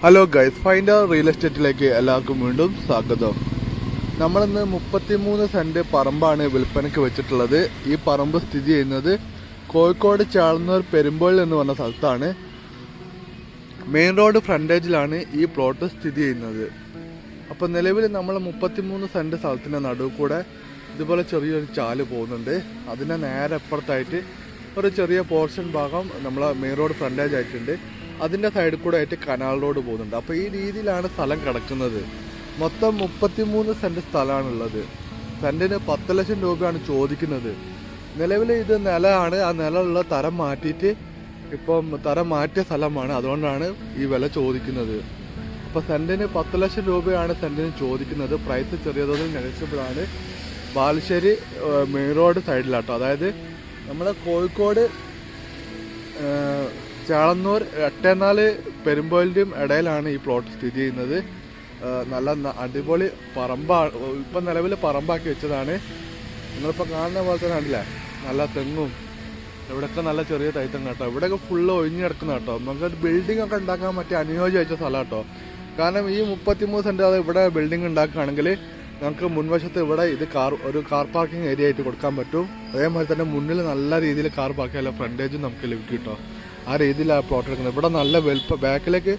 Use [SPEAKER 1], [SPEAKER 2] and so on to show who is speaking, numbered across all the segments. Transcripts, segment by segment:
[SPEAKER 1] Hello guys, find real എസ്റ്റേറ്റിലേക്ക് എല്ലാവർക്കും വീണ്ടും സ്വാഗതം. നമ്മളിന്ന് 33 സെന്റ് പറമ്പാണ് വിൽപ്പനയ്ക്ക് വെച്ചിട്ടുള്ളത്. ഈ പറമ്പ് സ്ഥിതി ചെയ്യുന്നത് കോഴിക്കോട് ചാളന്നൂർ പെരുമ്പോയിൽ എന്ന് പറഞ്ഞ സ്ഥലത്താണ്. മെയിൻ റോഡ് ഫ്രണ്ടേജിലാണ് ഈ പ്ലോട്ട് സ്ഥിതി ചെയ്യുന്നത്. അപ്പോൾ നിലവിൽ നമ്മൾ 33 സെന്റ് സ്ഥലത്തിൻ്റെ നടുവ് കൂടെ ഇതുപോലെ ചെറിയൊരു ചാല് പോകുന്നുണ്ട്. അതിൻ്റെ നേരെ അപ്പുറത്തായിട്ട് ഒരു ചെറിയ പോർഷൻ ഭാഗം നമ്മളെ മെയിൻ റോഡ് ഫ്രണ്ടേജ് ആയിട്ടുണ്ട്. അതിൻ്റെ സൈഡിൽ കൂടെ ആയിട്ട് കനാൽ റോഡ് പോകുന്നുണ്ട്. അപ്പോൾ ഈ രീതിയിലാണ് സ്ഥലം കിടക്കുന്നത്. മൊത്തം 33 സെന്റ് സ്ഥലമാണുള്ളത്. സെന്റിന് 10 ലക്ഷം രൂപയാണ് ചോദിക്കുന്നത്. നിലവിൽ ഇത് നിലമാണ്. ആ നിലമുള്ള തരം മാറ്റിയിട്ട് ഇപ്പം തരം മാറ്റിയ സ്ഥലമാണ്. അതുകൊണ്ടാണ് ഈ വില ചോദിക്കുന്നത്. അപ്പോൾ സെന്റിന് 10 ലക്ഷം രൂപയാണ് സെന്റിന് ചോദിക്കുന്നത്. പ്രൈസ് ചെറിയ തോതിൽ നെഗോഷ്യബിൾ ആണ്. ബാലുശ്ശേരി മെയിൻ റോഡ് സൈഡിലാട്ടോ. അതായത് നമ്മളെ കോഴിക്കോട് ചാളന്നൂർ 84 പെരുമ്പോയിലിൻ്റെയും ഇടയിലാണ് ഈ പ്ലോട്ട് സ്ഥിതി ചെയ്യുന്നത്. നല്ല അടിപൊളി പറമ്പാണ്. ഇപ്പം നിലവിൽ പറമ്പാക്കി വെച്ചതാണ്. നിങ്ങളിപ്പോൾ കാണുന്ന പോലെ തന്നെ കണ്ടില്ലേ, നല്ല തെങ്ങും ഇവിടെയൊക്കെ നല്ല ചെറിയ തൈത്തം കേട്ടോ. ഇവിടെയൊക്കെ ഫുള്ള് ഒഴിഞ്ഞു കിടക്കുന്ന കേട്ടോ. നമുക്ക് ബിൽഡിംഗ് ഒക്കെ ഉണ്ടാക്കാൻ പറ്റിയ അനുയോജ്യമായിച്ച സ്ഥലം കേട്ടോ. കാരണം ഈ 33 സെന്റ് അത് ഇവിടെ ബിൽഡിംഗ് ഉണ്ടാക്കുകയാണെങ്കിൽ നമുക്ക് മുൻവശത്ത് ഇവിടെ ഇത് ഒരു കാർ പാർക്കിംഗ് ഏരിയ ആയിട്ട് കൊടുക്കാൻ പറ്റും. അതേപോലെ തന്നെ മുന്നിൽ നല്ല രീതിയിൽ കാർ പാർക്ക് ചെയ്യാൻ ഫ്രണ്ടേജും നമുക്ക് ലഭിക്കും കേട്ടോ. ആ രീതിയിലാണ് പ്ലോട്ട് എടുക്കുന്നത്. ഇവിടെ നല്ല വലുപ്പം, ബാക്കിലേക്ക്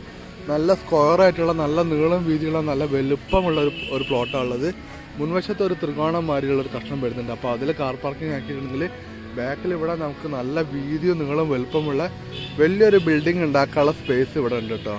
[SPEAKER 1] നല്ല സ്ക്വയർ ആയിട്ടുള്ള നല്ല നീളം വീതിയുള്ള നല്ല വലുപ്പമുള്ള ഒരു പ്ലോട്ടാണ് ഉള്ളത്. മുൻവശത്ത് ഒരു ത്രികോണം മാതിരിയുള്ള ഒരു കഷ്ണം വരുന്നുണ്ട്. അപ്പോൾ അതിൽ കാർ പാർക്കിംഗ് ആക്കിയിട്ടുണ്ടെങ്കിൽ ബാക്കിൽ ഇവിടെ നമുക്ക് നല്ല വീതിയും നീളം വലുപ്പമുള്ള വലിയൊരു ബിൽഡിംഗ് ഉണ്ടാക്കാനുള്ള സ്പേസ് ഇവിടെ ഉണ്ട് കേട്ടോ.